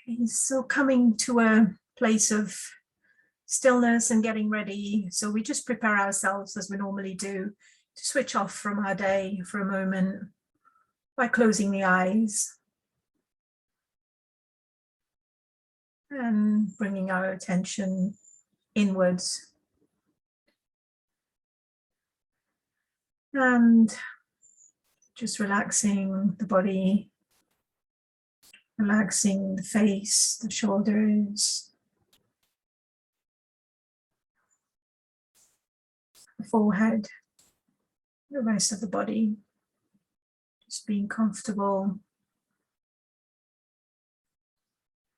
Okay, so coming to a place of stillness and getting ready. So we just prepare ourselves as we normally do to switch off from our day for a moment by closing the eyes and bringing our attention inwards. And just relaxing the body, relaxing the face, the shoulders, the forehead, the rest of the body, just being comfortable.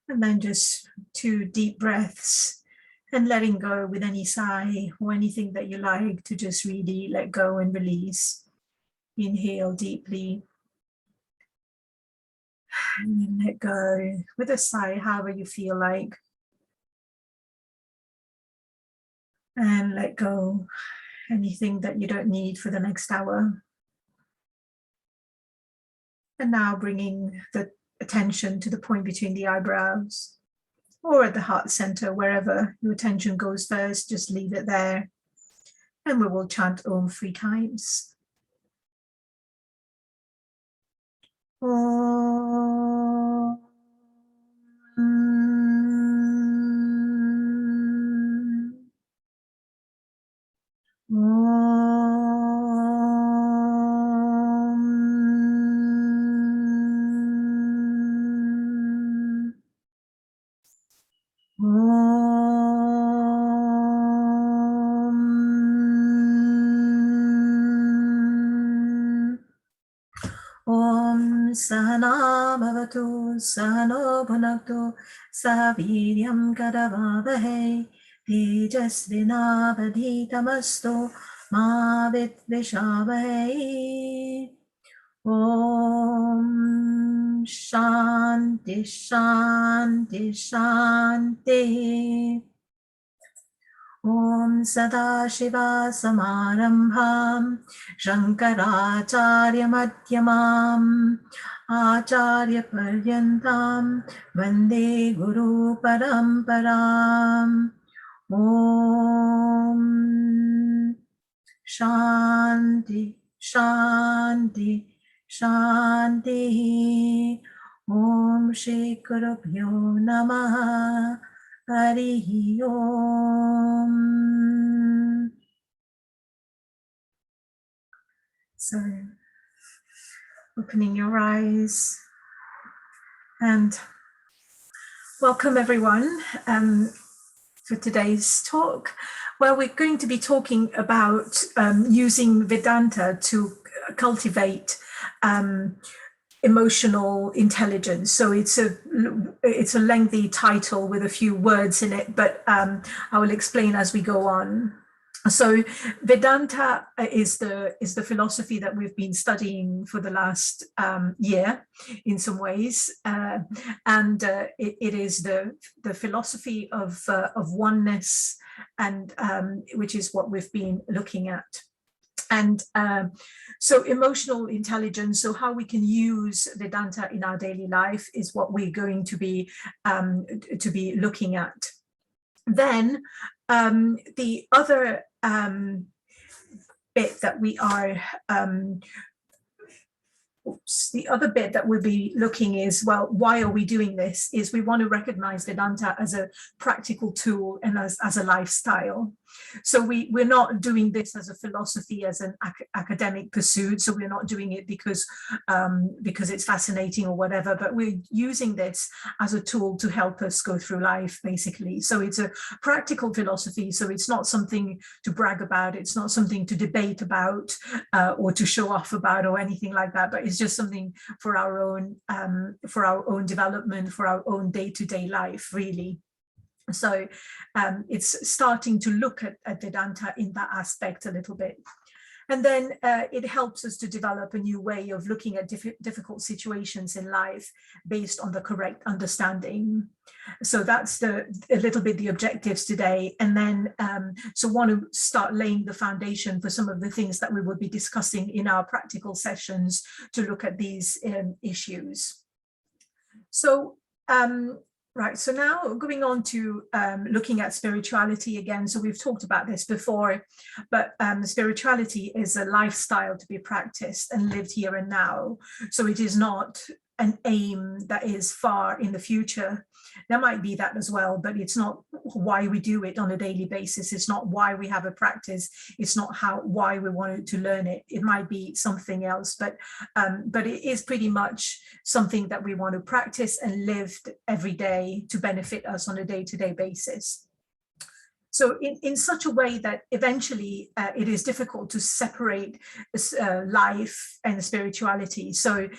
And then just 2 deep breaths and letting go with any sigh or anything that you like to just really let go and release. Inhale deeply and then let go with a sigh, however you feel like. And let go anything that you don't need for the next hour. And now bringing the attention to the point between the eyebrows or at the heart center, wherever your attention goes first, just leave it there. And we will chant Om 3 times. Om. Om Sahana Bhavatu Sahano Bhunaktu Saviryam Kadavavahe Tejasvinavadhitamastu Ma Vidvishavahe. Om Shanti Shanti Shanti. Om Sadashiva Samarambham Shankaracharya Madhyamam Acharya Paryantam Vande Guru Paramparam. Om Shanti Shanti Shanti. Om Shri Gurubhyo Namaha. Harihi Om. So, opening your eyes and welcome everyone for today's talk, where we're going to be talking about using Vedanta to cultivate emotional intelligence. So it's a lengthy title with a few words in it, but I will explain as we go on. So Vedanta is the philosophy that we've been studying for the last year in some ways, and it is the philosophy of oneness, and which is what we've been looking at. And so emotional intelligence, so how we can use Vedanta in our daily life, is what we're going to be looking at. Then the other bit that we are the other bit that we'll be looking is, well, why are we doing this? Is we want to recognize Vedanta as a practical tool and as a lifestyle. So we're not doing this as a philosophy, as an academic pursuit. So we're not doing it because it's fascinating or whatever, but we're using this as a tool to help us go through life, basically. So it's a practical philosophy. So it's not something to brag about. It's not something to debate about or to show off about or anything like that. But it's just something for our own development, for our own day-to-day life, really. So it's starting to look at Vedanta in that aspect a little bit. And then it helps us to develop a new way of looking at difficult situations in life based on the correct understanding. So that's a little bit the objectives today. And then so want to start laying the foundation for some of the things that we will be discussing in our practical sessions to look at these issues. So Right, so now going on to looking at spirituality again. So we've talked about this before, but spirituality is a lifestyle to be practiced and lived here and now. So it is not an aim that is far in the future. There might be that as well, but it's not why we do it on a daily basis. It's not why we have a practice. It's not why we wanted to learn it. It might be something else, but it is pretty much something that we want to practice and live every day to benefit us on a day-to-day basis. So in such a way that eventually it is difficult to separate life and spirituality. So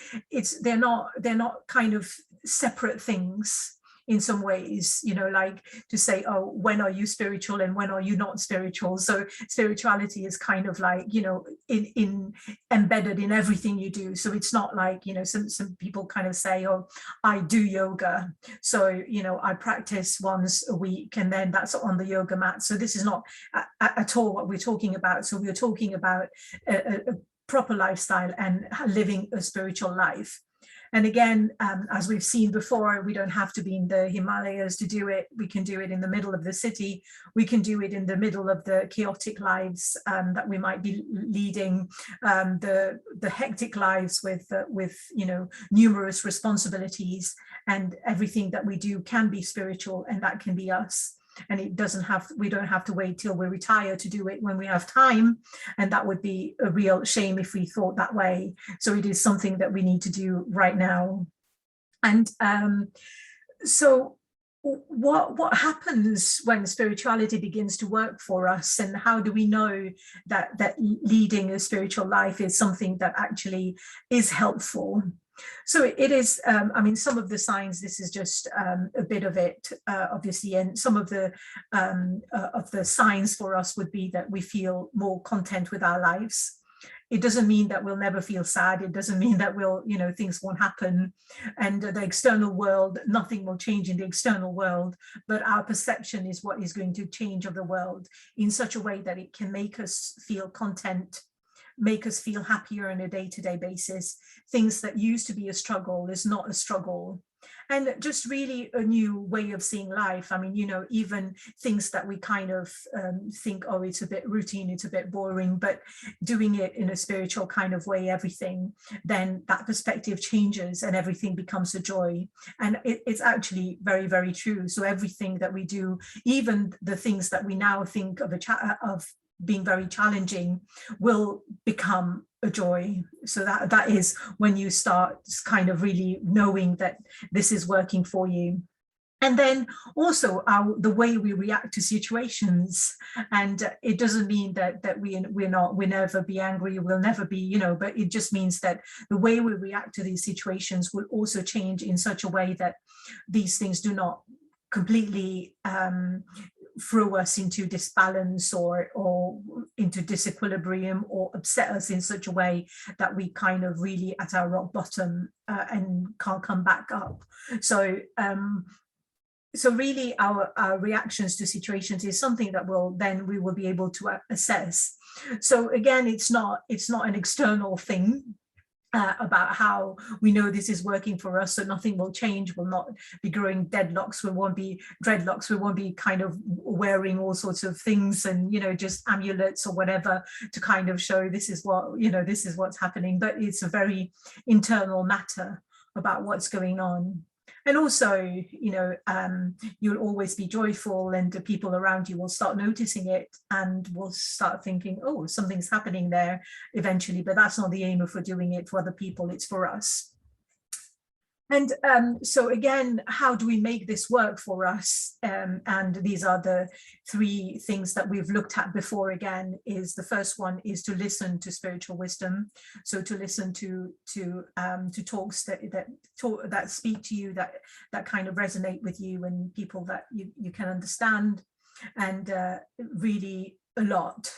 they're not kind of separate things in some ways, you know, like to say, oh, when are you spiritual and when are you not spiritual? So spirituality is kind of like, you know, in embedded in everything you do. So it's not like, you know, some people kind of say, oh, I do yoga, so, you know, I practice once a week and then that's on the yoga mat. So this is not at all what we're talking about. So we're talking about a proper lifestyle and living a spiritual life. And again, as we've seen before, we don't have to be in the Himalayas to do it. We can do it in the middle of the city. We can do it in the middle of the chaotic lives that we might be leading, the hectic lives with you know, numerous responsibilities, and everything that we do can be spiritual, and that can be us. And we don't have to wait till we're retired to do it when we have time, and that would be a real shame if we thought that way. So it is something that we need to do right now. And so what happens when spirituality begins to work for us, and how do we know that leading a spiritual life is something that actually is helpful? So it is, I mean, some of the signs, this is just a bit of it, obviously, and some of the signs for us would be that we feel more content with our lives. It doesn't mean that we'll never feel sad. It doesn't mean that we'll, you know, things won't happen. And the external world, nothing will change in the external world, but our perception is what is going to change of the world in such a way that it can make us feel content, make us feel happier on a day-to-day basis. Things that used to be a struggle is not a struggle. And just really a new way of seeing life. I mean, you know, even things that we kind of think, oh, it's a bit routine, it's a bit boring, but doing it in a spiritual kind of way, everything, then that perspective changes and everything becomes a joy. And it's actually very, very true. So everything that we do, even the things that we now think of being very challenging, will become a joy. So that is when you start kind of really knowing that this is working for you. And then also the way we react to situations. And it doesn't mean that we'll never be angry, we'll never be, you know, but it just means that the way we react to these situations will also change in such a way that these things do not completely throw us into disbalance or into disequilibrium, or upset us in such a way that we kind of really at our rock bottom and can't come back up. So so really our reactions to situations is something that we will be able to assess. So again, it's not an external thing about how we know this is working for us, so nothing will change. We'll not be growing deadlocks, we won't be dreadlocks, we won't be kind of wearing all sorts of things and, you know, just amulets or whatever to kind of show this is what, you know, this is what's happening. But it's a very internal matter about what's going on. And also, you know, you'll always be joyful, and the people around you will start noticing it and will start thinking, oh, something's happening there eventually. But that's not the aim if we're doing it for other people, it's for us. And so again, how do we make this work for us? And these are the three things that we've looked at before. Again, is the first one is to listen to spiritual wisdom. So to listen to talks that speak to you, that kind of resonate with you, and people that you can understand, and really a lot.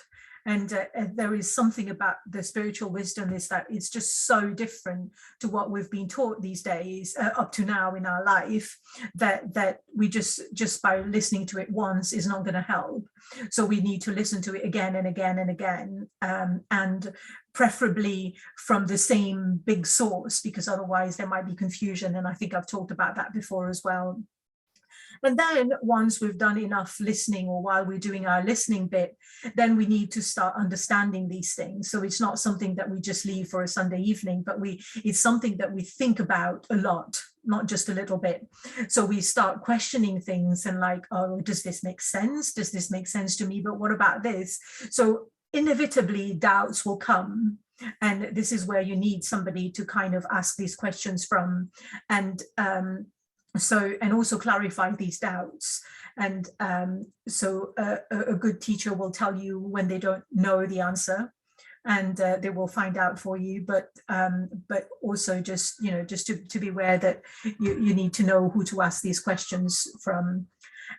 And there is something about the spiritual wisdom is that it's just so different to what we've been taught these days up to now in our life, that we just by listening to it once is not going to help. So we need to listen to it again and again and again, and preferably from the same big source, because otherwise there might be confusion. And I think I've talked about that before as well. And then once we've done enough listening, or while we're doing our listening bit, then we need to start understanding these things. So it's not something that we just leave for a Sunday evening, but it's something that we think about a lot, not just a little bit. So we start questioning things and like, oh, does this make sense? Does this make sense to me? But what about this? So inevitably doubts will come. And this is where you need somebody to kind of ask these questions from, and and also clarify these doubts. And so a good teacher will tell you when they don't know the answer, and they will find out for you. But also just, just to be aware that you need to know who to ask these questions from.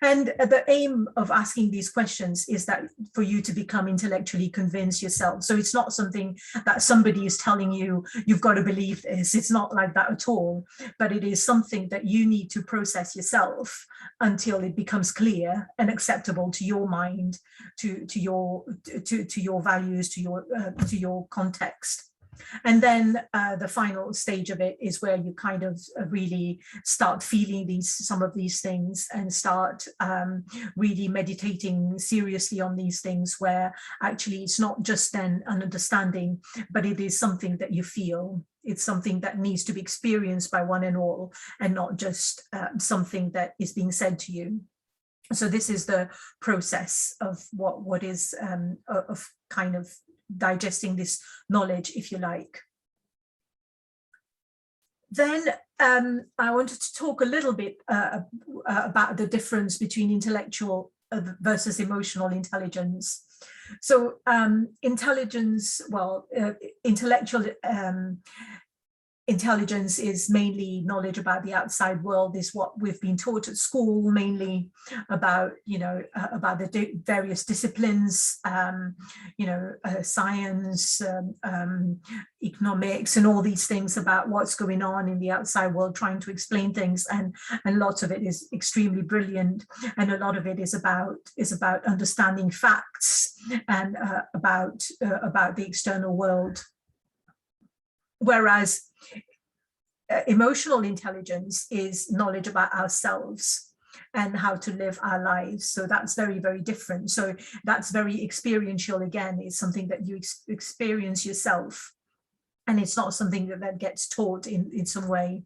And the aim of asking these questions is that for you to become intellectually convinced yourself. So it's not something that somebody is telling you, you've got to believe this. It's not like that at all. But it is something that you need to process yourself until it becomes clear and acceptable to your mind, to your values, to your context. And then the final stage of it is where you kind of really start feeling some of these things, and start really meditating seriously on these things, where actually it's not just then an understanding, but it is something that you feel. It's something that needs to be experienced by one and all, and not just something that is being said to you. So this is the process of what is of kind of digesting this knowledge, if you like. Then I wanted to talk a little bit about the difference between intellectual versus emotional intelligence. So intelligence, intellectual intelligence is mainly knowledge about the outside world, is what we've been taught at school, mainly about, about the various disciplines, science, economics, and all these things about what's going on in the outside world, trying to explain things. And lots of it is extremely brilliant. And a lot of it is about understanding facts and about the external world. Whereas emotional intelligence is knowledge about ourselves and how to live our lives. So that's very, very different. So that's very experiential. Again, it's something that you experience yourself, and it's not something that gets taught in some way.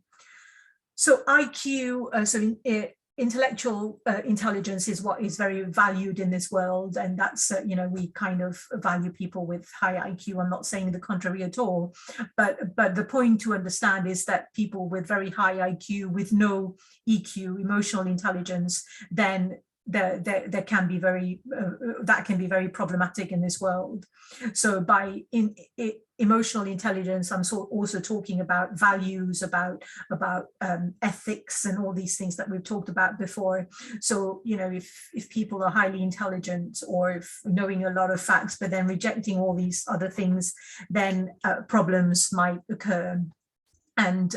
So IQ, intellectual intelligence is what is very valued in this world, and that's we kind of value people with high IQ. I'm not saying the contrary at all, but the point to understand is that people with very high IQ with no EQ, emotional intelligence, then there can be that can be very problematic in this world. So by emotional intelligence, I'm also talking about values, about ethics, and all these things that we've talked about before. So if people are highly intelligent, or if knowing a lot of facts but then rejecting all these other things, then problems might occur. And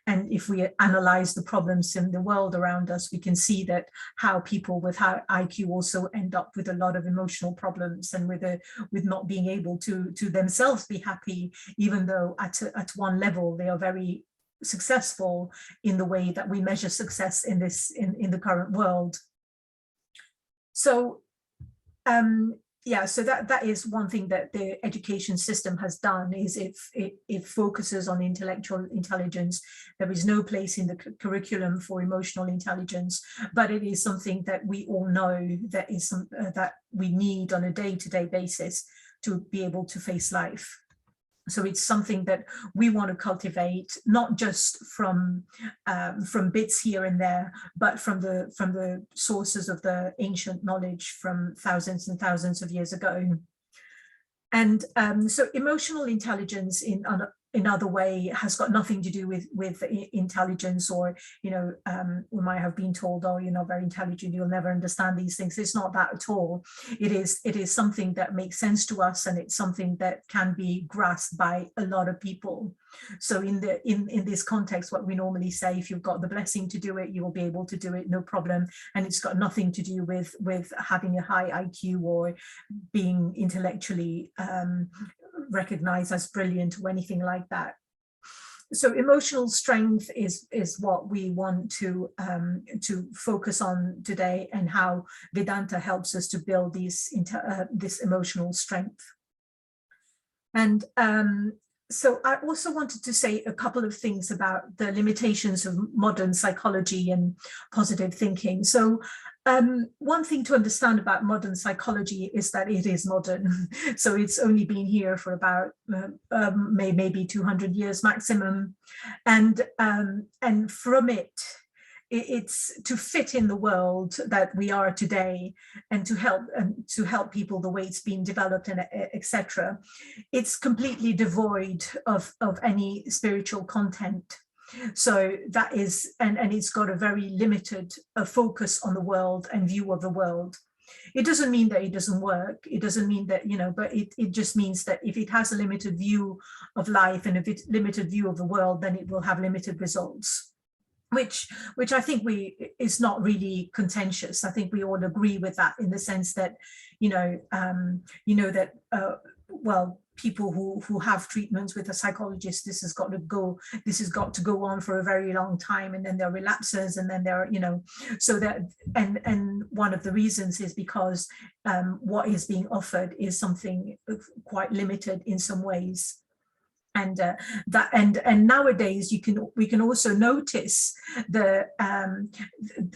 if we analyze the problems in the world around us, we can see that how people with high IQ also end up with a lot of emotional problems, and with not being able to themselves be happy, even though at one level they are very successful in the way that we measure success in the current world. So so that is one thing that the education system has done, is it focuses on intellectual intelligence. There is no place in the curriculum for emotional intelligence, but it is something that we all know that is that we need on a day-to-day basis to be able to face life. So it's something that we want to cultivate, not just from bits here and there, but from the sources of the ancient knowledge from thousands and thousands of years ago. And so emotional intelligence in other way has got nothing to do with intelligence, or we might have been told, oh, you're not very intelligent, you'll never understand these things. It's not that at all. It is something that makes sense to us, and it's something that can be grasped by a lot of people. So in this context, what we normally say, if you've got the blessing to do it, you will be able to do it, no problem. And it's got nothing to do with having a high IQ or being intellectually recognized as brilliant or anything like that. so emotional strength is what we want to focus on today, and how Vedanta helps us to build this emotional strength. And so I also wanted to say a couple of things about the limitations of modern psychology and positive thinking. So one thing to understand about modern psychology is that it is modern. So it's only been here for about maybe 200 years maximum. And from it's to fit in the world that we are today, and to help people the way it's been developed, and etc. It's completely devoid of any spiritual content. So that is, and it's got a very limited focus on the world and view of the world. It doesn't mean that it doesn't work. It doesn't mean that, but it just means that if it has a limited view of life and a limited view of the world, then it will have limited results. Which I think is not really contentious. I think we all agree with that, in the sense that, that well, people who have treatments with a psychologist, this has got to go on for a very long time, and then there are relapses, and then there are, so that, and one of the reasons is because what is being offered is something quite limited in some ways. And and nowadays we can also notice the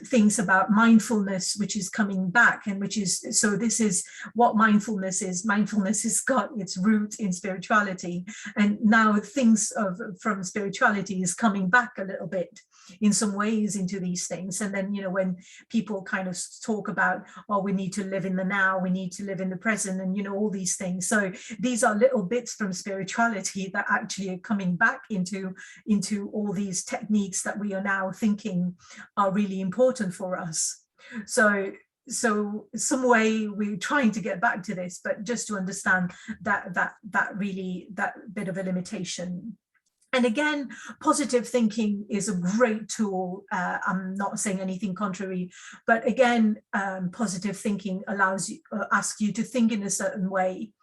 things about mindfulness, which is coming back, and which is, so this is what mindfulness is. Mindfulness has got its root in spirituality, and now things from spirituality is coming back a little bit in some ways into these things. And then, when people kind of talk about, oh, we need to live in the now, we need to live in the present, and all these things. So these are little bits from spirituality that actually are coming back into all these techniques that we are now thinking are really important for us. So some way we're trying to get back to this, but just to understand that bit of a limitation. And again, positive thinking is a great tool. I'm not saying anything contrary, but again, positive thinking allows you, asks you to think in a certain way,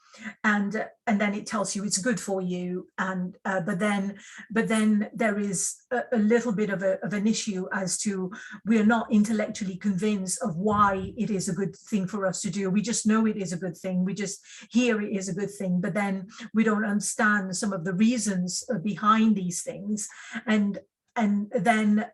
and then it tells you it's good for you. And but then there is a little bit of an issue as to, we are not intellectually convinced of why it is a good thing for us to do. We just know it is a good thing, we just hear it is a good thing, but then we don't understand some of the reasons behind these things. And then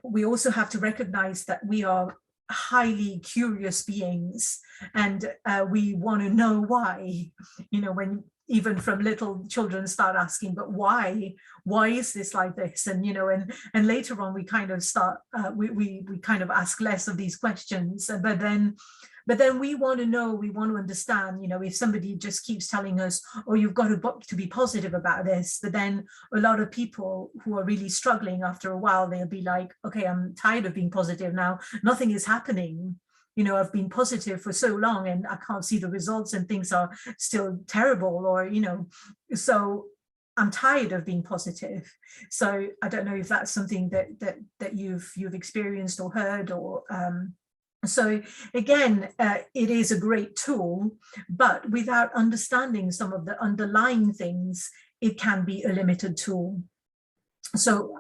we also have to recognize that we are highly curious beings, and we want to know why, when even from little children start asking, but why is this like this? And and later on we kind of start we kind of ask less of these questions, but then we want to know, we want to understand, if somebody just keeps telling us, oh, you've got to be positive about this, but then a lot of people who are really struggling, after a while, they'll be like, okay, I'm tired of being positive now, nothing is happening. I've been positive for so long and I can't see the results, and things are still terrible, or, so I'm tired of being positive. So I don't know if that's something that you've experienced or heard, or so again, it is a great tool, but without understanding some of the underlying things, it can be a limited tool. So,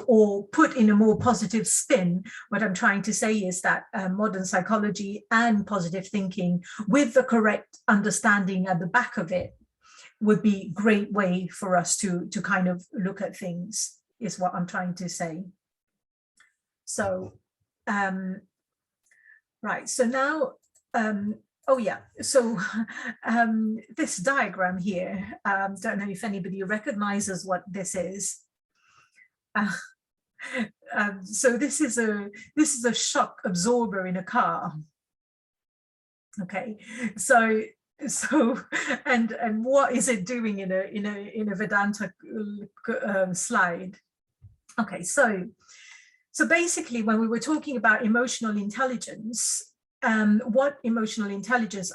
or put in a more positive spin, what I'm trying to say is that modern psychology and positive thinking, with the correct understanding at the back of it, would be a great way for us to kind of look at things, is what I'm trying to say. So, right, so now, oh yeah, so this diagram here, don't know if anybody recognizes what this is. So this is a shock absorber in a car. Okay, so and what is it doing in a Vedanta slide? Okay, so basically, when we were talking about emotional intelligence, what emotional intelligence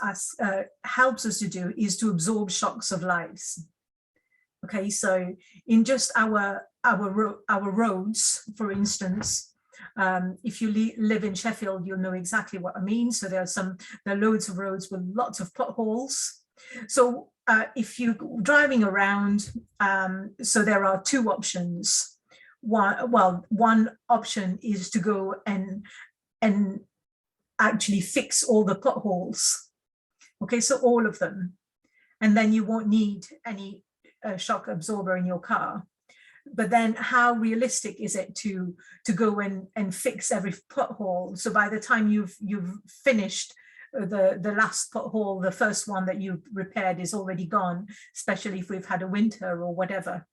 helps us to do is to absorb shocks of lives. Okay, so in just our roads, for instance, if you live in Sheffield, you'll know exactly what I mean. So there are loads of roads with lots of potholes. So if you're driving around, so there are two options. One option is to go and actually fix all the potholes. Okay, so all of them, and then you won't need any shock absorber in your car. But then how realistic is it to go and fix every pothole? So by the time you've finished the last pothole, the first one that you repaired is already gone, especially if we've had a winter or whatever.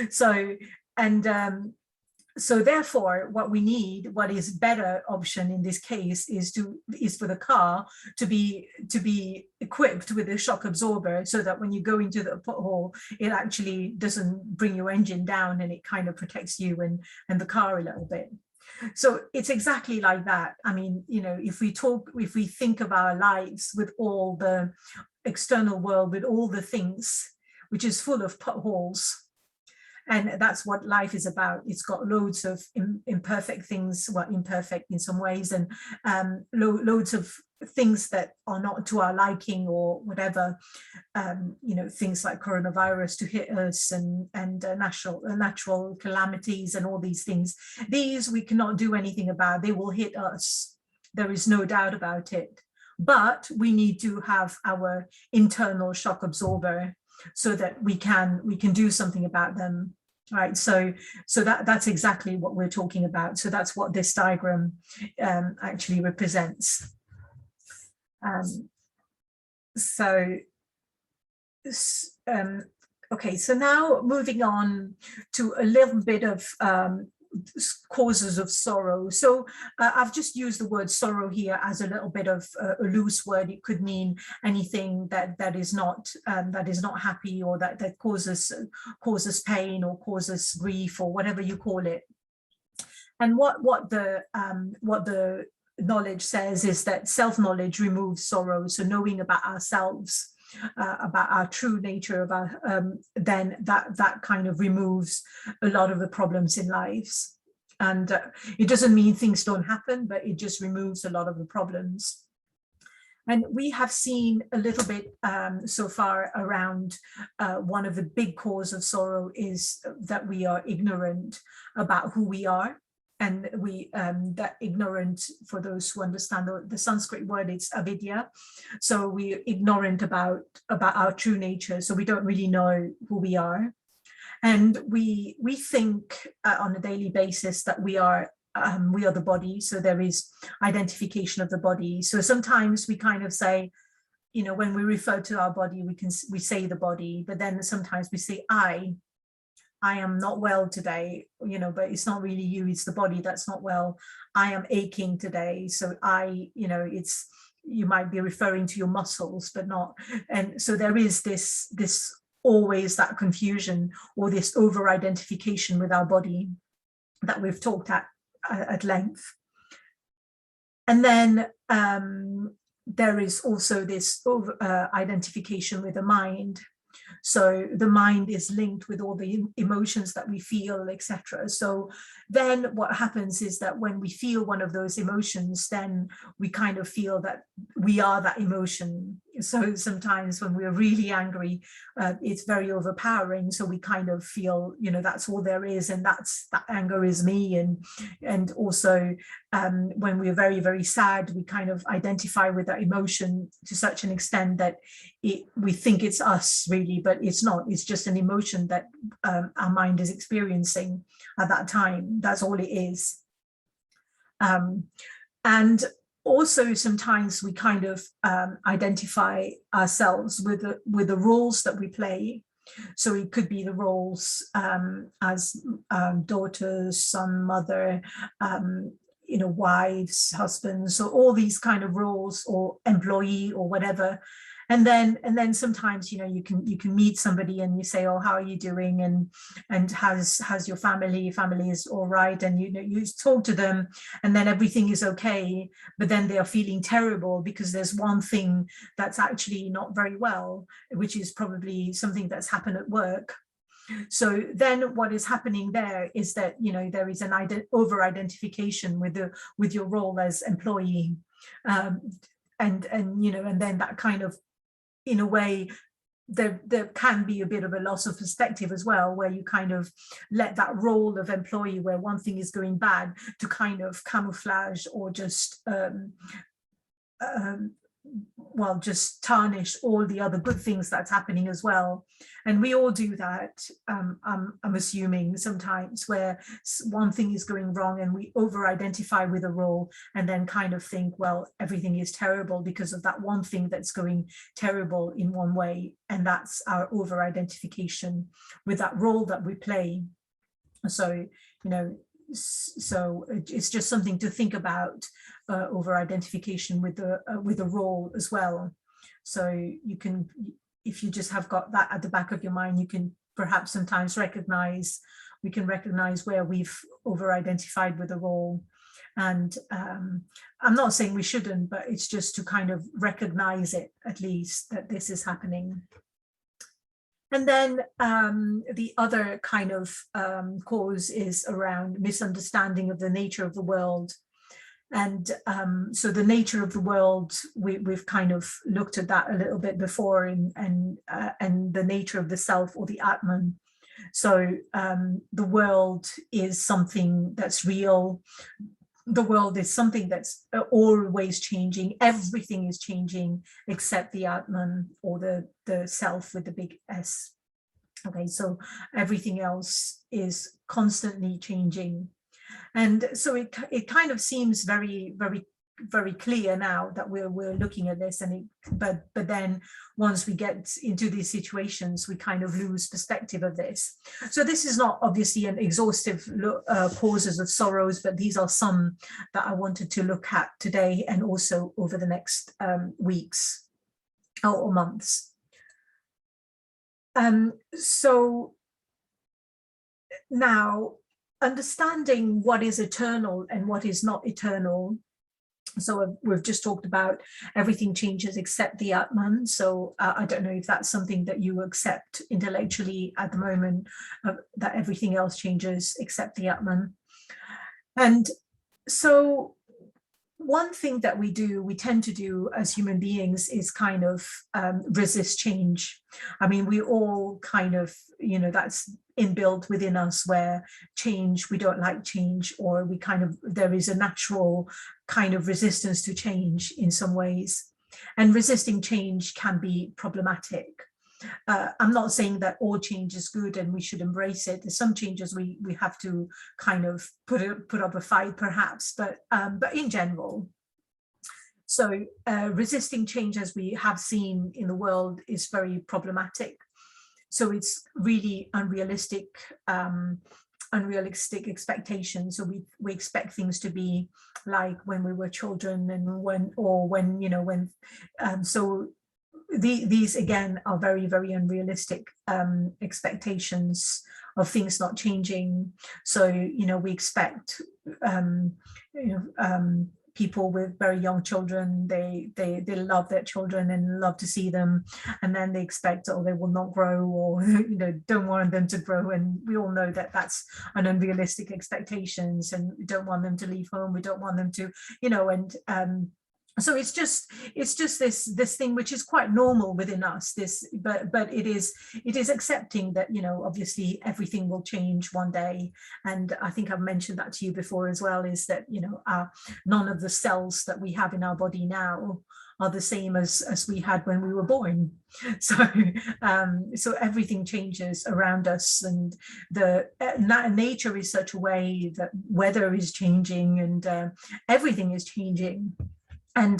So, and so therefore, what we need, what is better option in this case, is for the car to be equipped with a shock absorber, so that when you go into the pothole, it actually doesn't bring your engine down, and it kind of protects you and the car a little bit. So it's exactly like that. I mean, you know, if we think of our lives with all the external world, with all the things, which is full of potholes. And that's what life is about. It's got loads of imperfect things, well, imperfect in some ways, and loads of things that are not to our liking or whatever. You know, things like coronavirus to hit us, and natural calamities and all these things. These we cannot do anything about. They will hit us. There is no doubt about it. But we need to have our internal shock absorber, so that we can do something about them, right? So that's exactly what we're talking about. So that's what this diagram actually represents. Okay, so now moving on to a little bit of causes of sorrow. So I've just used the word sorrow here as a little bit of a loose word. It could mean anything that is not happy, or that causes pain, or causes grief, or whatever you call it. And what the knowledge says is that self-knowledge removes sorrow. So knowing about ourselves, about our true nature, about then that kind of removes a lot of the problems in lives. And it doesn't mean things don't happen, but it just removes a lot of the problems. And we have seen a little bit so far around one of the big causes of sorrow is that we are ignorant about who we are. And we that ignorant, for those who understand the Sanskrit word, it's avidya. So we're ignorant about our true nature. So we don't really know who we are. And we think on a daily basis that we are the body. So there is identification of the body. So sometimes we kind of say, you know, when we refer to our body, we say the body, but then sometimes we say I am not well today, you know, but it's not really you, it's the body that's not well. I am aching today. So you know, you might be referring to your muscles, but not. And so there is this always that confusion, or this over identification with our body that we've talked at length. And then there is also this over identification with the mind. So the mind is linked with all the emotions that we feel, etc. So then what happens is that when we feel one of those emotions, then we kind of feel that we are that emotion. So sometimes when we're really angry, it's very overpowering. So we kind of feel, you know, that's all there is, and that anger is me. And also when we're very, very sad, we kind of identify with that emotion to such an extent that we think it's us really, but it's not. It's just an emotion that our mind is experiencing at that time. That's all it is. And also sometimes we kind of identify ourselves with the roles that we play. So it could be the roles as daughters, son, mother, you know, wives, husbands, so all these kind of roles, or employee or whatever. And then sometimes, you know, you can meet somebody and you say, oh, how are you doing, and how's your family is all right, and you know, you talk to them, and then everything is okay, but then they are feeling terrible because there's one thing that's actually not very well, which is probably something that's happened at work. So then what is happening there is that, you know, there is an over identification with your role as employee, and you know, and then that kind of, in a way, there can be a bit of a loss of perspective as well, where you kind of let that role of employee where one thing is going bad to kind of camouflage or just um, well, just tarnish all the other good things that's happening as well. And we all do that, I'm assuming sometimes, where one thing is going wrong and we over-identify with a role and then kind of think, well, everything is terrible because of that one thing that's going terrible in one way. And that's our over-identification with that role that we play. So, you know, so it's just something to think about, over identification with the role as well. So you can, if you just have got that at the back of your mind, you can perhaps sometimes we can recognize where we've over identified with a role. And I'm not saying we shouldn't, but it's just to kind of recognize it, at least, that this is happening. And then the other kind of cause is around misunderstanding of the nature of the world. And so the nature of the world, we've kind of looked at that a little bit before, and the nature of the self, or the Atman. So the world is something that's real. The world is something that's always changing. Everything is changing except the Atman, or the self with the big S. Okay, so everything else is constantly changing. And so it kind of seems very, very, very clear now that we're looking at this, and but then once we get into these situations, we kind of lose perspective of this. So this is not obviously an exhaustive causes of sorrows, but these are some that I wanted to look at today, and also over the next weeks or months. So now, understanding what is eternal and what is not eternal. So we've just talked about everything changes except the Atman. So I don't know if that's something that you accept intellectually at the moment, that everything else changes except the Atman. And so one thing that we tend to do as human beings is kind of resist change. I mean, we all kind of, you know, that's inbuilt within us, where change, we don't like change, or we kind of, there is a natural kind of resistance to change in some ways. And resisting change can be problematic. I'm not saying that all change is good and we should embrace it. There's some changes we have to kind of put up a fight, perhaps, but in general. So resisting change, as we have seen in the world, is very problematic. So it's really unrealistic expectations. So we expect things to be like when we were children, and when you know, when so these again are very, very unrealistic expectations of things not changing. So, you know, we expect people with very young children, they love their children and love to see them, and then they expect, oh, they will not grow, or you know, don't want them to grow. And we all know that that's an unrealistic expectations, and we don't want them to leave home, we don't want them to, you know, and so it's just this thing which is quite normal within us, this, but it is accepting that, you know, obviously everything will change one day. And I think I've mentioned that to you before as well, is that, you know, none of the cells that we have in our body now are the same as we had when we were born. So so everything changes around us, and the nature is such a way that weather is changing, and everything is changing. And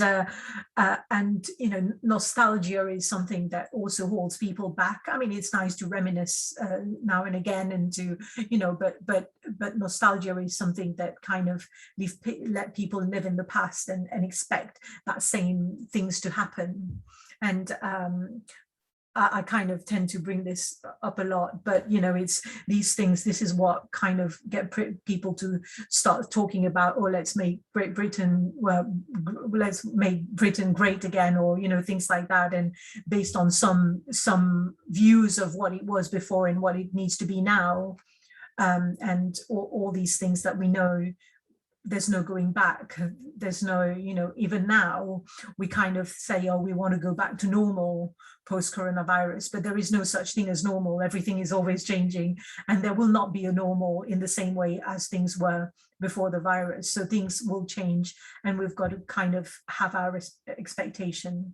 you know, nostalgia is something that also holds people back. I mean, it's nice to reminisce now and again, and to, you know, but nostalgia is something that kind of let people live in the past and expect that same things to happen. And I kind of tend to bring this up a lot, but, you know, it's these things, this is what kind of get people to start talking about, oh, let's make Britain, well, let's make Britain great again, or, you know, things like that. And based on some views of what it was before and what it needs to be now, and all these things that we know. there's no going back. There's no, even now we kind of say, oh, we want to go back to normal post coronavirus, but there is no such thing as normal. Everything is always changing, and there will not be a normal in the same way as things were before the virus. So things will change, and we've got to kind of have our expectation.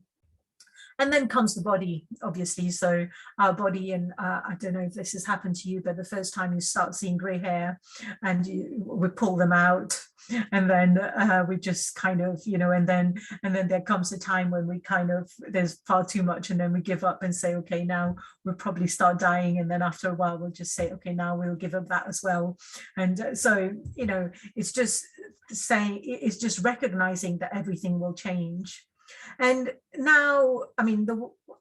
And then comes the body, obviously. So our body, and I don't know if this has happened to you, but the first time you start seeing gray hair, and we pull them out, and then we just kind of, and then there comes a time when we kind of, there's far too much, and then we give up and say, okay, now we'll probably start dying, and then after a while we'll just say, okay, now we'll give up that as well. And so, it's just saying, it's just recognizing that everything will change. And now, I mean,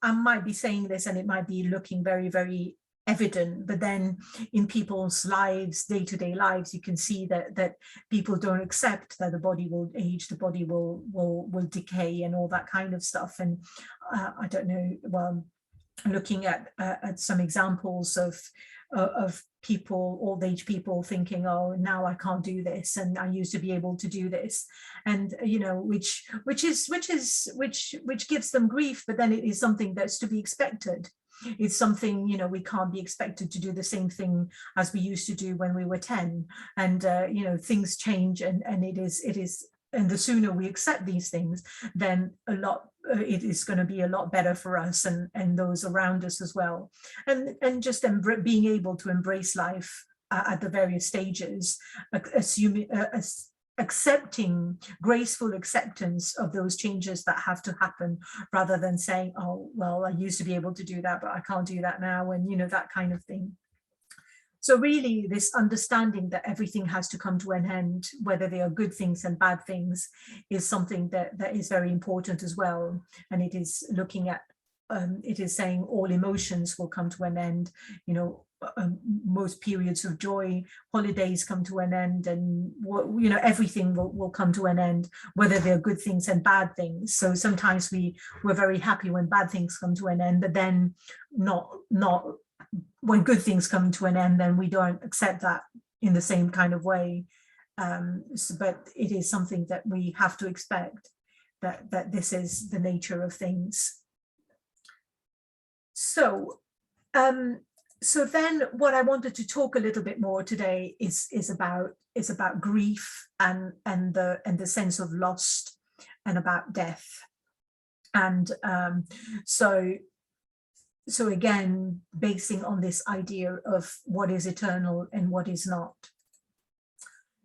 I might be saying this and it might be looking very, very evident, but then in people's lives, day-to-day lives, you can see that people don't accept that the body will age, the body will decay, and all that kind of stuff. And I don't know, well, looking at some examples of people, old age people, thinking, oh, now I can't do this, and I used to be able to do this, and which gives them grief, but then it is something that's to be expected. It's something, we can't be expected to do the same thing as we used to do when we were 10, and things change, and it is, and the sooner we accept these things, then it is going to be a lot better for us and those around us as well. And just being able to embrace life at the various stages, accepting graceful acceptance of those changes that have to happen, rather than saying, oh, well, I used to be able to do that, but I can't do that now, and that kind of thing. So really, this understanding that everything has to come to an end, whether they are good things and bad things, is something that is very important as well. And it is looking at, it is saying all emotions will come to an end. Most periods of joy, holidays come to an end, and everything will come to an end, whether they're good things and bad things. So sometimes we're very happy when bad things come to an end, but then not when good things come to an end, then we don't accept that in the same kind of way. But it is something that we have to expect, that this is the nature of things. So then what I wanted to talk a little bit more today is about grief and the sense of loss, and about death. And so again, basing on this idea of what is eternal and what is not.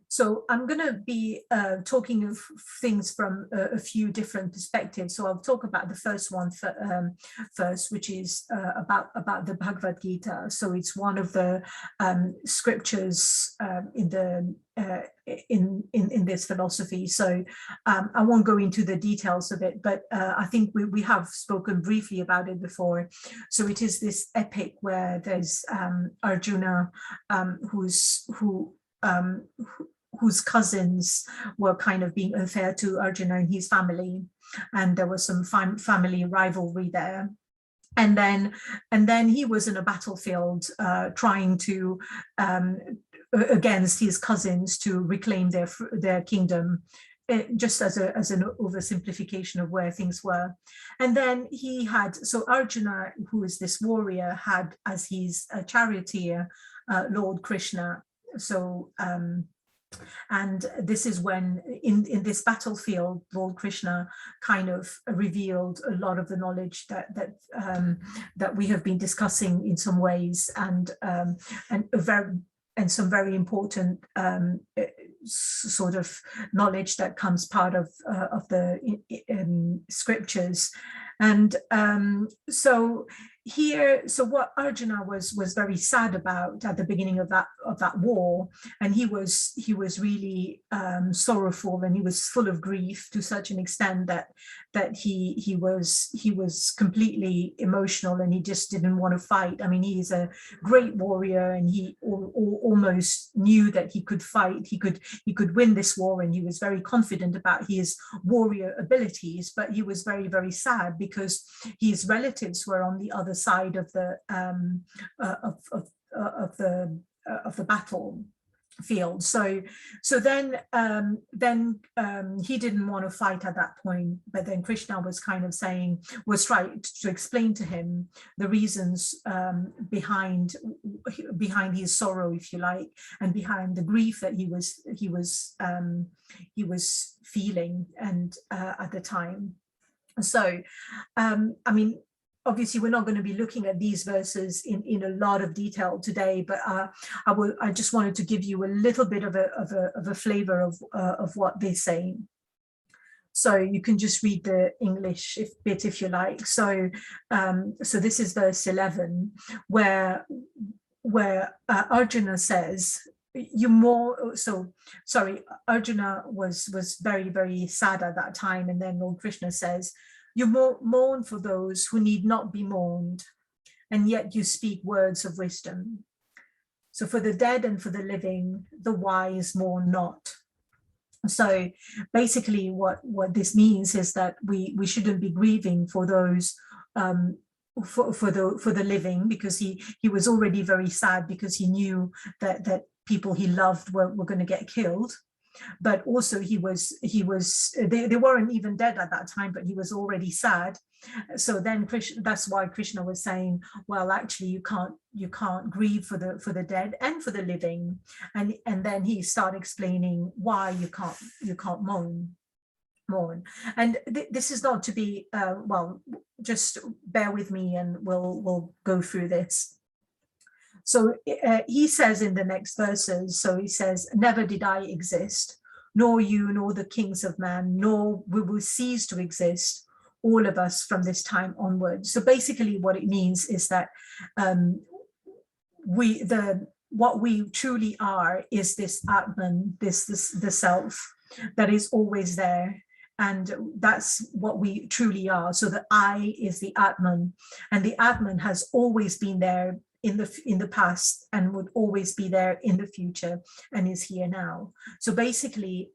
So I'm going to be talking of things from a few different perspectives. So I'll talk about the first one first, which is about the Bhagavad Gita. So it's one of the scriptures in this philosophy. So I won't go into the details of it, but I think we have spoken briefly about it before. So it is this epic where there's Arjuna, whose cousins were kind of being unfair to Arjuna and his family, and there was some family rivalry there. And then he was in a battlefield trying to against his cousins to reclaim their kingdom, just as an oversimplification of where things were. And then so Arjuna, who is this warrior, had as his charioteer Lord Krishna. So and this is when in this battlefield, Lord Krishna kind of revealed a lot of the knowledge that we have been discussing in some ways, and some very important sort of knowledge that comes part of the scriptures. And so what Arjuna was very sad about at the beginning of that war, and he was really sorrowful, and he was full of grief to such an extent that he was completely emotional, and he just didn't want to fight. I mean, he is a great warrior, and he almost knew that he could fight, he could win this war, and he was very confident about his warrior abilities. But he was very, very sad because his relatives were on the other side of the battle, field. So then he didn't want to fight at that point, but then Krishna was kind of saying, was trying to explain to him the reasons behind his sorrow, if you like, and behind the grief that he was feeling and at the time. So I mean, obviously we're not going to be looking at these verses in a lot of detail today, but I just wanted to give you a little bit of a flavor of what they're saying. So you can just read the English bit if you like. So so this is verse 11, where Arjuna says, you more, so sorry, Arjuna was very, very sad at that time, and then Lord Krishna says, you mourn for those who need not be mourned, and yet you speak words of wisdom. So for the dead and for the living, the wise mourn not. So basically what this means is that we shouldn't be grieving for those for the living, because he was already very sad because he knew that people he loved were going to get killed. But also they weren't even dead at that time, but he was already sad. So then that's why Krishna was saying, well, actually you can't grieve for the dead and for the living. And then he started explaining why you can't mourn. And this is not to be well, just bear with me and we'll go through this. So he says in the next verses, so he says, never did I exist, nor you, nor the kings of man, nor we will cease to exist, all of us from this time onwards. So basically what it means is that what we truly are is this Atman, the self that is always there. And that's what we truly are. So the I is the Atman, and the Atman has always been there in the past and would always be there in the future and is here now. So basically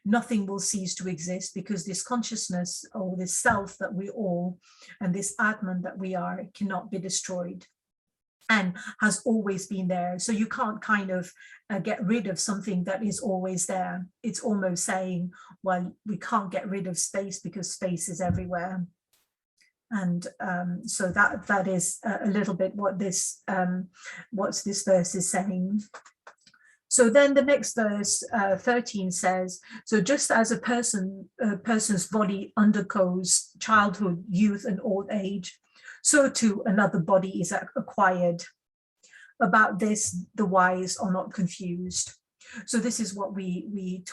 nothing will cease to exist, because this consciousness or this self that we all, and this Atman that we are, cannot be destroyed and has always been there. So you can't kind of get rid of something that is always there. It's almost saying, well, we can't get rid of space because space is everywhere. And so that is a little bit what this verse is saying. So then the next verse 13 says, so just as a person's body undergoes childhood, youth, and old age, so too another body is acquired. About this, the wise are not confused. So this is what we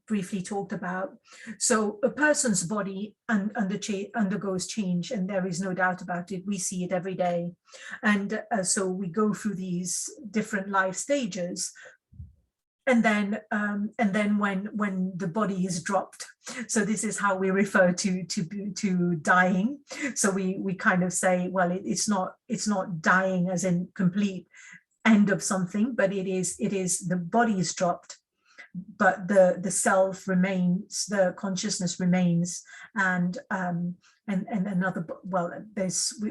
briefly talked about. So a person's body undergoes change, and there is no doubt about it. We see it every day. And so we go through these different life stages. And then when the body is dropped, so this is how we refer to dying. So we kind of say, well, it's not dying as in complete end of something, but it is the body is dropped, but the self remains, the consciousness remains. And another, well,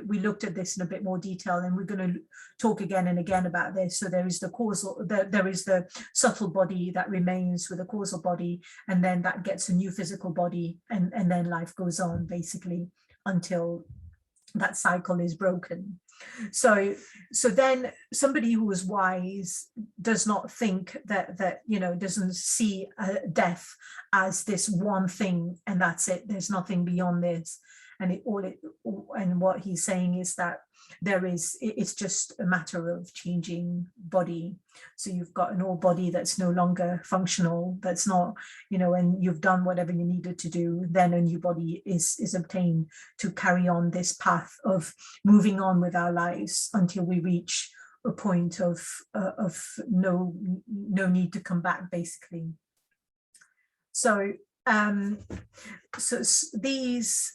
we looked at this in a bit more detail, and we're going to talk again and again about this. So there is the causal, there is the subtle body that remains with a causal body, and then that gets a new physical body, and then life goes on basically until that cycle is broken. So then somebody who is wise does not think that doesn't see death as this one thing and that's it. There's nothing beyond this. And what he's saying is that it's just a matter of changing body. So you've got an old body that's no longer functional, that's not, and you've done whatever you needed to do, then a new body is obtained to carry on this path of moving on with our lives until we reach a point of no need to come back, basically. So these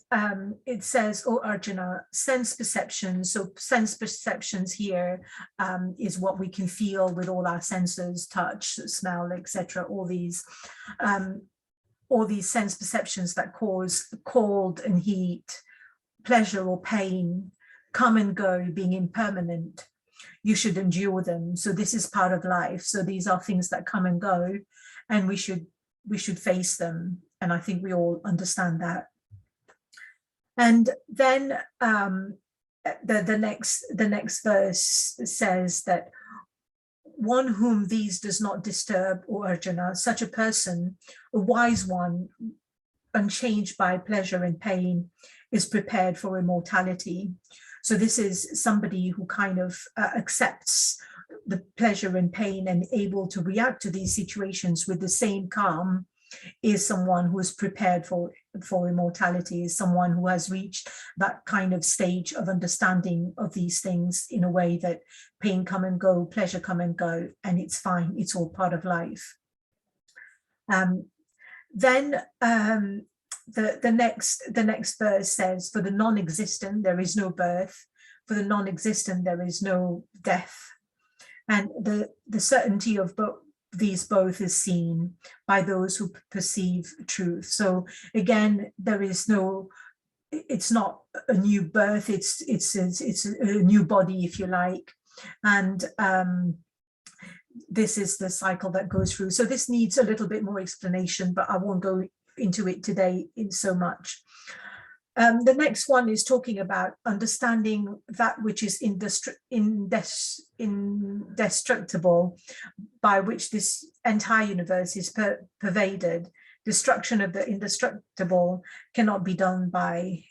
it says, oh Arjuna, sense perceptions. So sense perceptions here is what we can feel with all our senses, touch, smell, etc. All these sense perceptions that cause cold and heat, pleasure or pain, come and go, being impermanent. you should endure them. So this is part of life. So these are things that come and go, and we should face them. And I think we all understand that. And then the next verse says that one whom these does not disturb, O Arjuna, such a person, a wise one, unchanged by pleasure and pain, is prepared for immortality. So this is somebody who kind of accepts the pleasure and pain and able to react to these situations with the same calm, is someone who is prepared for immortality, is someone who has reached that kind of stage of understanding of these things in a way that pain come and go, pleasure come and go, and it's fine, it's all part of life. Then the next verse says, for the non-existent there is no birth, for the non-existent there is no death. And the certainty of these both is seen by those who perceive truth. So again, there is no, it's not a new birth, it's a new body, if you like. And this is the cycle that goes through. So this needs a little bit more explanation, but I won't go into it today in so much. The next one is talking about understanding that which is indestructible, by which this entire universe is pervaded. Destruction of the indestructible cannot be done by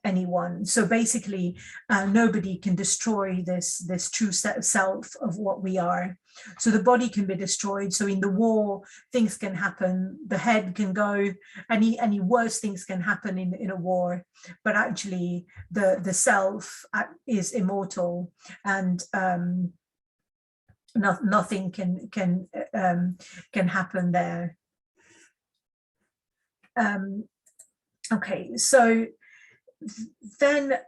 anyone. So basically, nobody can destroy this true self of what we are. So the body can be destroyed. So in the war, things can happen. The head can go. Any worse things can happen in a war. But actually, the self is immortal, and nothing can happen there. Okay, so then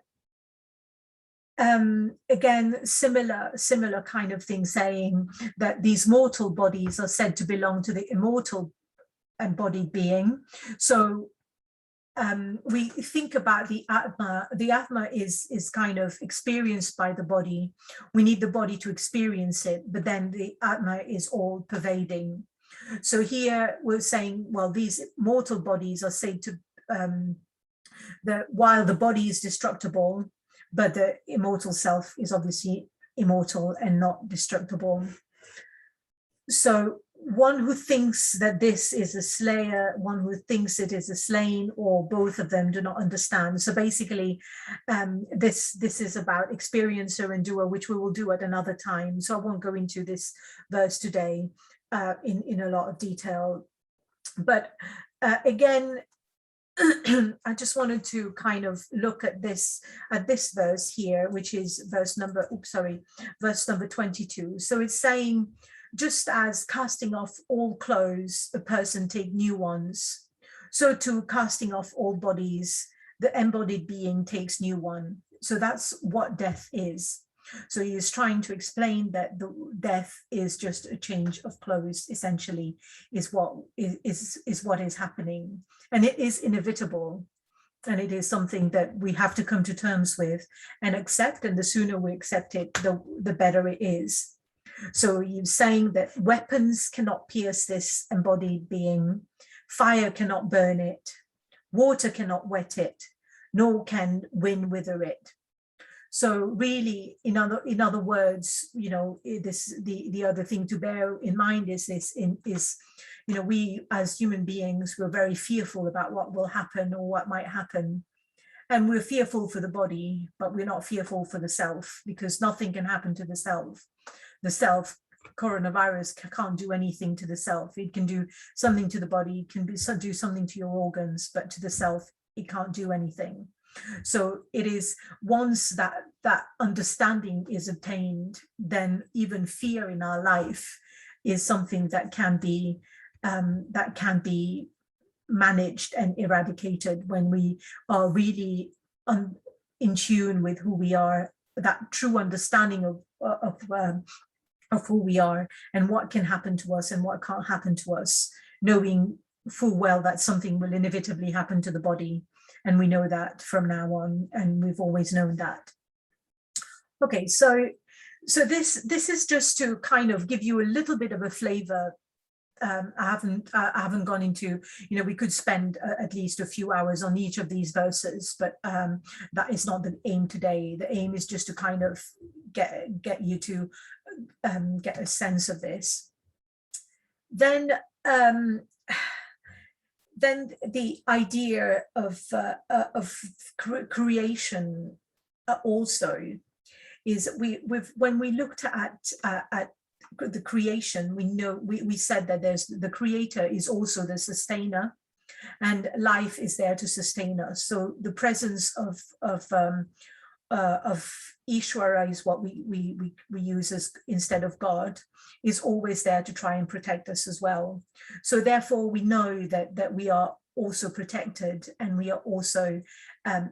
again, similar kind of thing, saying that these mortal bodies are said to belong to the immortal embodied being. So we think about the Atma. The Atma is kind of experienced by the body. We need the body to experience it, but then the Atma is all pervading. So here we're saying, well, these mortal bodies are said to, while the body is destructible, but the immortal self is obviously immortal and not destructible. So one who thinks that this is a slayer, one who thinks it is a slain, or both of them do not understand. So basically, this is about experiencer and doer, which we will do at another time. So I won't go into this verse today in a lot of detail. But again, I just wanted to kind of look at this verse here, which is verse number 22. So it's saying, just as casting off all clothes, a person take new ones, so too casting off all bodies, the embodied being takes new one. So that's what death is. So he is trying to explain that the death is just a change of clothes, essentially, is what is happening. And it is inevitable. And it is something that we have to come to terms with and accept. And the sooner we accept it, the better it is. So you're saying that weapons cannot pierce this embodied being. Fire cannot burn it. Water cannot wet it, nor can wind wither it. So really, in other words, you know, the other thing to bear in mind is you know, we as human beings, we're very fearful about what will happen or what might happen. And we're fearful for the body, but we're not fearful for the self, because nothing can happen to the self. The self, coronavirus can't do anything to the self. It can do something to the body, it can do something to your organs, but to the self, it can't do anything. So it is once that understanding is obtained, then even fear in our life is something that can be managed and eradicated when we are really in tune with who we are, that true understanding of who we are and what can happen to us and what can't happen to us, knowing full well that something will inevitably happen to the body. And we know that from now on, and we've always known that. Okay, so So this is just to kind of give you a little bit of a flavor. I haven't gone into, we could spend at least a few hours on each of these verses, but that is not the aim today. The aim is just to kind of get you to get a sense of this. Then the idea of creation also is when we looked at the creation, we said that there's the creator is also the sustainer, and life is there to sustain us. So the presence of Ishwara is what we use as instead of God, is always there to try and protect us as well. So therefore we know that we are also protected, and we are also and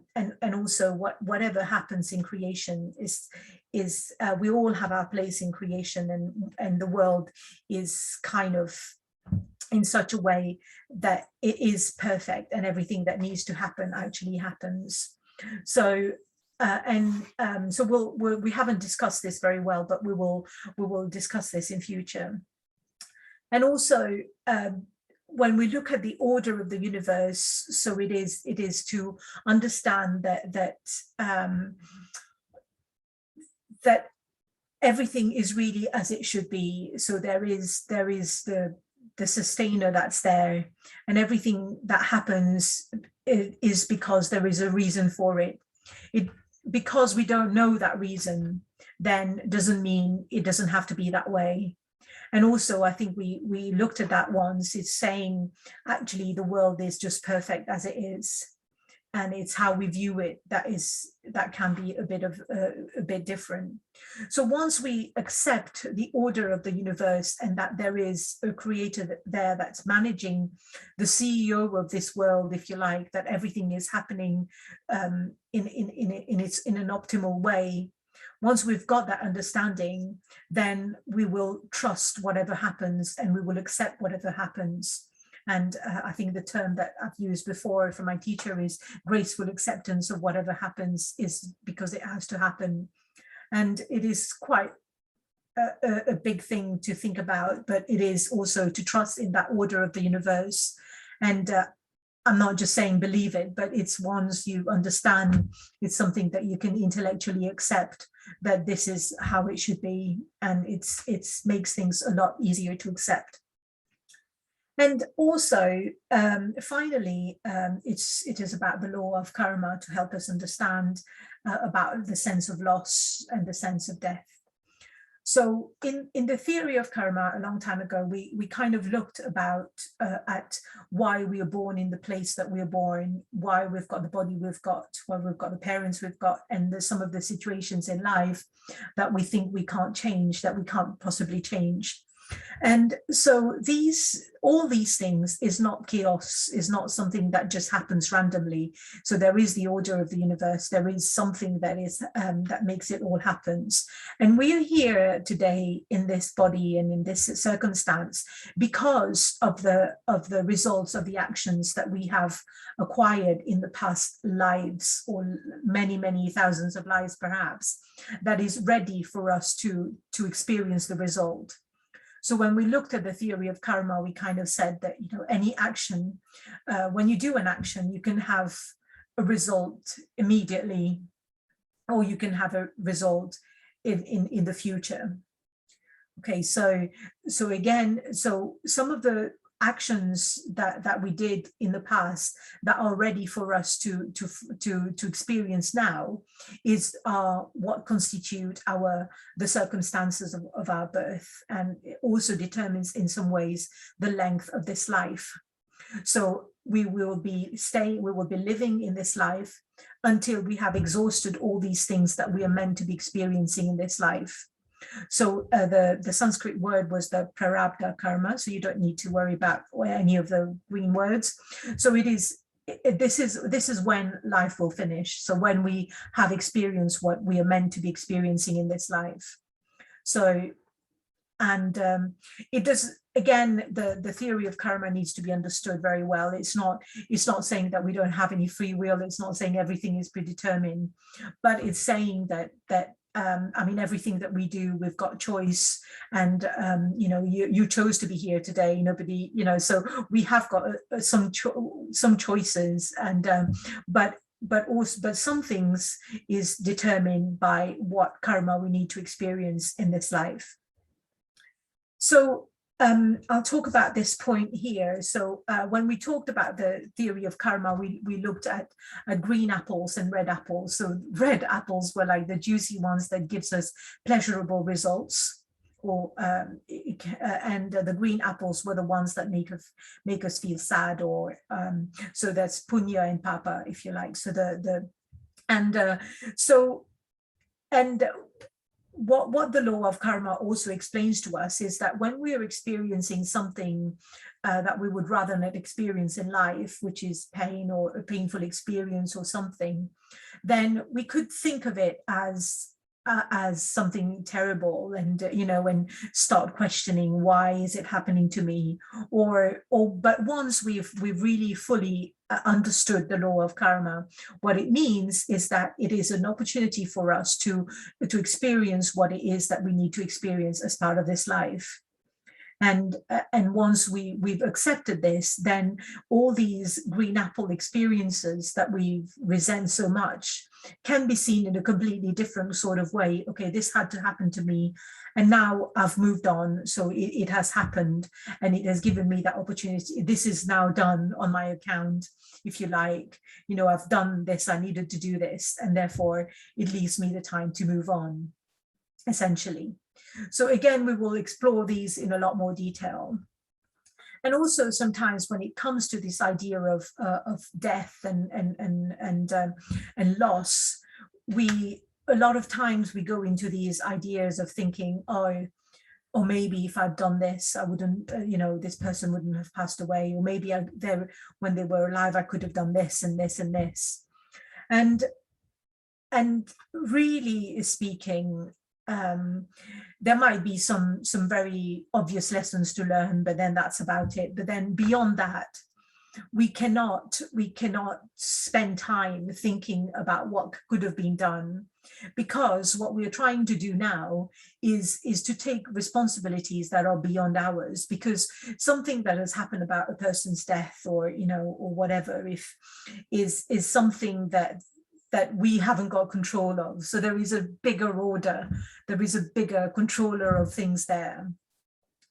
also whatever happens in creation is we all have our place in creation, and the world is kind of in such a way that it is perfect, and everything that needs to happen actually happens. So so we haven't discussed this very well, but we will discuss this in future. And also when we look at the order of the universe, so it is to understand that everything is really as it should be. So there is the sustainer that's there, and everything that happens is because there is a reason for it. Because we don't know that reason, then doesn't mean it doesn't have to be that way. And also, I think we looked at that once. It's saying actually the world is just perfect as it is, and it's how we view it that can be a bit different. So once we accept the order of the universe, and that there is a creator there that's managing, the CEO of this world, if you like, that everything is happening in an optimal way. Once we've got that understanding, then we will trust whatever happens, and we will accept whatever happens. And I think the term that I've used before from my teacher is graceful acceptance of whatever happens, is because it has to happen. And it is quite a big thing to think about, but it is also to trust in that order of the universe. And I'm not just saying believe it, but it's once you understand, it's something that you can intellectually accept, that this is how it should be, and it makes things a lot easier to accept. And also, finally, it is about the law of karma to help us understand about the sense of loss and the sense of death. So in the theory of karma, a long time ago, we kind of looked about at why we are born in the place that we are born, why we've got the body we've got, why we've got the parents we've got, and some of the situations in life that we think we can't change, that we can't possibly change. And so all these things is not chaos, is not something that just happens randomly. So there is the order of the universe. There is something that is that makes it all happens. And we are here today in this body and in this circumstance because of the results of the actions that we have acquired in the past lives, or many, many thousands of lives perhaps, that is ready for us to experience the result. So when we looked at the theory of karma, we kind of said that, any action, when you do an action, you can have a result immediately, or you can have a result in the future. Okay, so again, some of the actions that we did in the past that are ready for us to experience now is what constitute the circumstances of our birth, and it also determines in some ways the length of this life. So we will be living in this life until we have exhausted all these things that we are meant to be experiencing in this life. So the Sanskrit word was the prarabdha karma, so you don't need to worry about any of the green words. So this is when life will finish. So when we have experienced what we are meant to be experiencing in this life. So, and it does, again, the theory of karma needs to be understood very well. It's not saying that we don't have any free will. It's not saying everything is predetermined, but it's saying that I mean, everything that we do, we've got choice, and you know, you chose to be here today. Nobody, you know, so we have got some choices, and but some things is determined by what karma we need to experience in this life. So I'll talk about this point here. So when we talked about the theory of karma, we looked at green apples and red apples. So red apples were like the juicy ones that gives us pleasurable results, or and the green apples were the ones that make us feel sad, or so that's punya and papa, if you like. So and so and what the law of karma also explains to us is that when we are experiencing something that we would rather not experience in life, which is pain or a painful experience or something, then we could think of it as something terrible, and you know, and start questioning, why is it happening to me? Or but once we've really fully understood the law of karma, what it means is that it is an opportunity for us to experience what it is that we need to experience as part of this life. And once we've accepted this, then all these green apple experiences that we resent so much can be seen in a completely different sort of way. Okay, this had to happen to me, and now I've moved on, so it has happened, and it has given me that opportunity. This is now done on my account, if you like. You know, I've done this, I needed to do this, and therefore it leaves me the time to move on, essentially. So again, we will explore these in a lot more detail. And also sometimes when it comes to this idea of death and loss, a lot of times we go into these ideas of thinking, oh, or maybe if I'd done this, I wouldn't, you know, this person wouldn't have passed away, or maybe when they were alive, I could have done this and this and this. And really speaking, there might be some very obvious lessons to learn, but then that's about it. But then beyond that, we cannot spend time thinking about what could have been done, because what we're trying to do now is to take responsibilities that are beyond ours, because something that has happened about a person's death, or you know, or whatever, if is something that we haven't got control of. So there is a bigger order, there is a bigger controller of things there.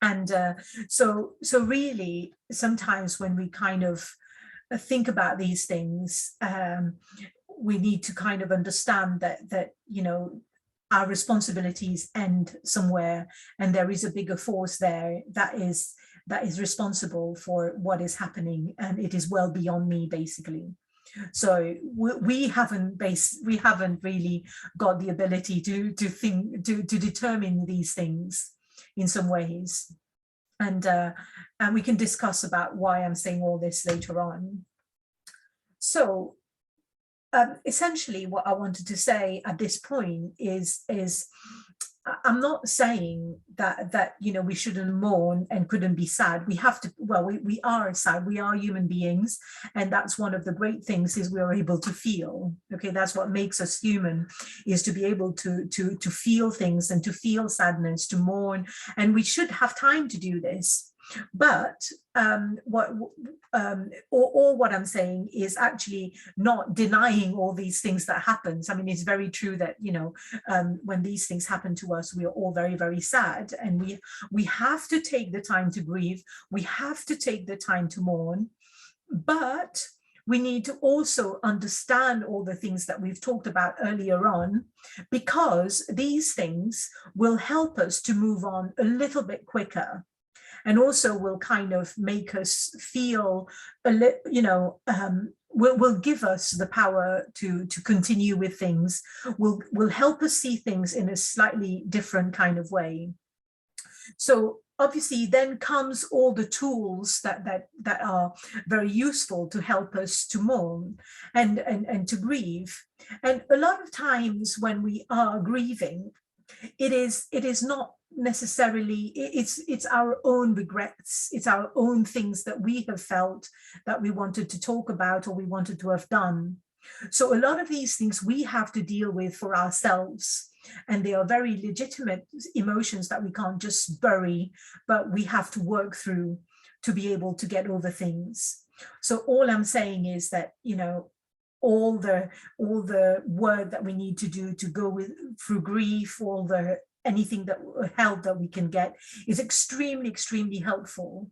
And so really, sometimes when we kind of think about these things, we need to kind of understand that you know, our responsibilities end somewhere, and there is a bigger force there that is responsible for what is happening, and it is well beyond me, basically. So we haven't really got the ability to determine these things in some ways, and we can discuss about why I'm saying all this later on. So essentially what I wanted to say at this point is I'm not saying that you know, we shouldn't mourn and couldn't be sad. We have to, well, we are sad, we are human beings, and that's one of the great things, is we are able to feel. Okay, that's what makes us human, is to be able to feel things, and to feel sadness, to mourn, and we should have time to do this. But what I'm saying is actually not denying all these things that happens. I mean, it's very true that, you know, when these things happen to us, we are all very, very sad, and we have to take the time to grieve. We have to take the time to mourn, but we need to also understand all the things that we've talked about earlier on, because these things will help us to move on a little bit quicker, and also will kind of make us feel a little, you know, will give us the power to continue with things, will help us see things in a slightly different kind of way. So obviously then comes all the tools that are very useful to help us to mourn and to grieve. And a lot of times when we are grieving, it is not necessarily, it's our own regrets, it's our own things that we have felt that we wanted to talk about, or we wanted to have done. So a lot of these things we have to deal with for ourselves, and they are very legitimate emotions that we can't just bury, but we have to work through to be able to get over things. So all I'm saying is that, you know, all the work that we need to do to go through grief, all the anything that help that we can get is extremely helpful.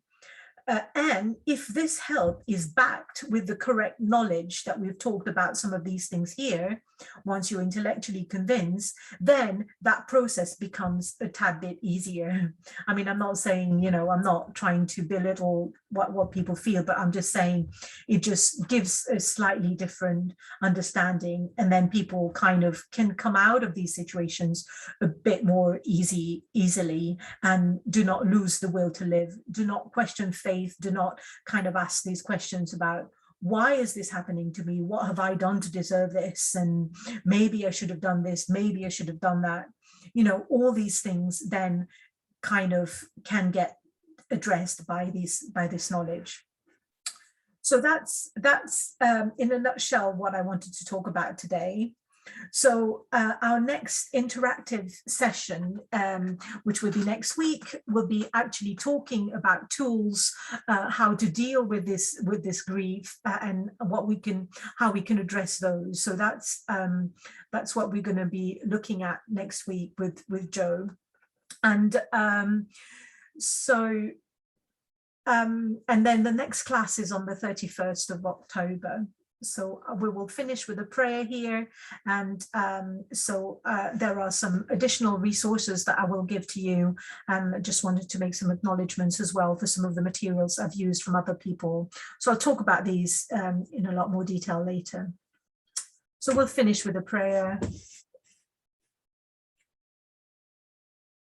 And if this help is backed with the correct knowledge that we've talked about some of these things here, once you're intellectually convinced, then that process becomes a tad bit easier. I mean, I'm not saying, you know, I'm not trying to belittle what people feel, but I'm just saying it just gives a slightly different understanding. And then people kind of can come out of these situations a bit more easily, and do not lose the will to live, do not question faith, do not kind of ask these questions about why is this happening to me? What have I done to deserve this? And maybe I should have done this, maybe I should have done that. You know, all these things then kind of can get addressed by this knowledge. So that's in a nutshell what I wanted to talk about today. So our next interactive session, which will be next week, will be actually talking about tools, how to deal with this grief, and how we can address those. So that's what we're going to be looking at next week with Joe. And and then the next class is on the 31st of October. So we will finish with a prayer here. And there are some additional resources that I will give to you. And I just wanted to make some acknowledgements as well for some of the materials I've used from other people. So I'll talk about these in a lot more detail later. So we'll finish with a prayer.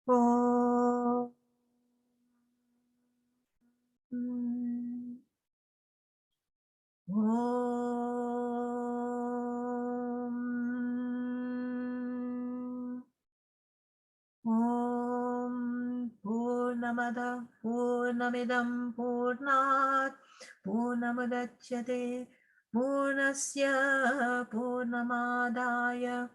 Oh. Om Purnamada Purnamidam Purnat Purnamudachyate Purnasya Purnamadaya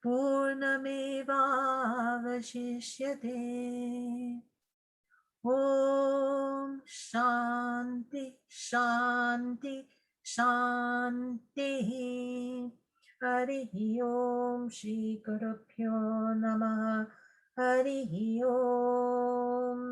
Purnamevavashishyate. Om Shanti Shanti Shanti. Harihi Om Shri Guru. Namaha. Harihi Om.